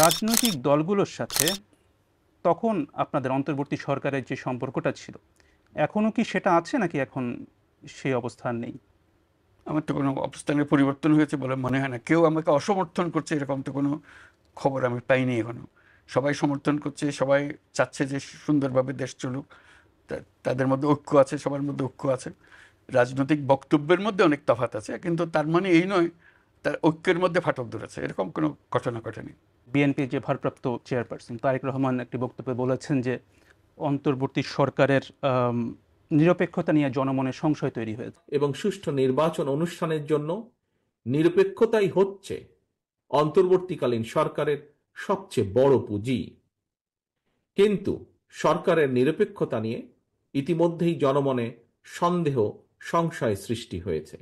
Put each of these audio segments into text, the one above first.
রাজনৈতিক দলগুলোর সাথে তখন আপনাদের অন্তর্বর্তী সরকারের যে সম্পর্কটা ছিল, এখনো কি সেটা আছে নাকি এখন সেই অবস্থান নেই? আমার তো কোনো অবস্থানের পরিবর্তন হয়েছে বলে মনে হয় না। কেউ আমাকে অসমর্থন করছে এরকম তো কোনো খবর আমি পাইনি এখনো। সবাই সমর্থন করছে, সবাই চাচ্ছে যে সুন্দরভাবে দেশ চলুক। তাদের মধ্যে ঐক্য আছে, সবার মধ্যে ঐক্য আছে। রাজনৈতিক বক্তব্যের মধ্যে অনেক তফাৎ আছে, কিন্তু তার মানে এই নয় তার ঐক্যের মধ্যে ফাটল ধরেছে, এরকম কোনো ঘটনা ঘটেনি। বিএনপির যে ভারপ্রাপ্ত চেয়ারপারসন তারেক রহমান একটি বক্তব্যে বলেছেন যে অন্তর্বর্তী সরকারের নিরপেক্ষতা নিয়ে জনমনে সংশয় তৈরি হয়েছে। এবং সুষ্ঠু নির্বাচন অনুষ্ঠানের জন্য নিরপেক্ষতাই হচ্ছে অন্তর্বর্তীকালীন সরকারের সবচেয়ে বড় পুঁজি। কিন্তু সরকারের নিরপেক্ষতা নিয়ে ইতিমধ্যেই জনমনে সন্দেহ, সংশয় সৃষ্টি হয়েছে।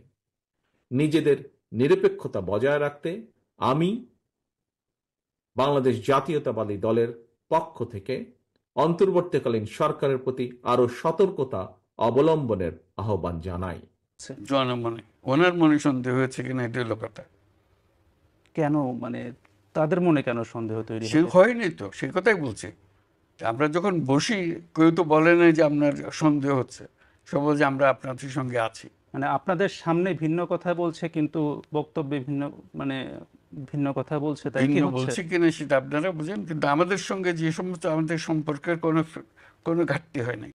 নিজেদের নিরপেক্ষতা বজায় রাখতে আমি বাংলাদেশ জাতীয়তাবাদী দলের পক্ষ থেকে অন্তর্বর্তীকালীন সরকারের প্রতি আরো সতর্কতা অবলম্বনের আহ্বান জানাই। জনমনে ওনার মনে সন্দেহ হয়েছে কিনা এটা হলো কথা। কেন, মানে তাদের মনে কেন সন্দেহ তৈরি সে হয়েছে? হয়নি তো, সে কথাই বলছি। আমরা যখন বসি কেউ তো বলে না যে আপনার সন্দেহ হচ্ছে, সব বলে যে আমরা আপনাদের সঙ্গে আছি। মানে আপনাদের সামনে ভিন্ন কথা বলছে কিন্তু বক্তব্যে ভিন্ন, মানে ভিন্ন কথা বলছে, তাই কি ভিন্ন হচ্ছে? বলছি কিনা সেটা আপনারা বুঝেন, কিন্তু আমাদের সঙ্গে যে সমস্ত আমাদের সম্পর্কের কোনো ঘাটতি হয় নাই।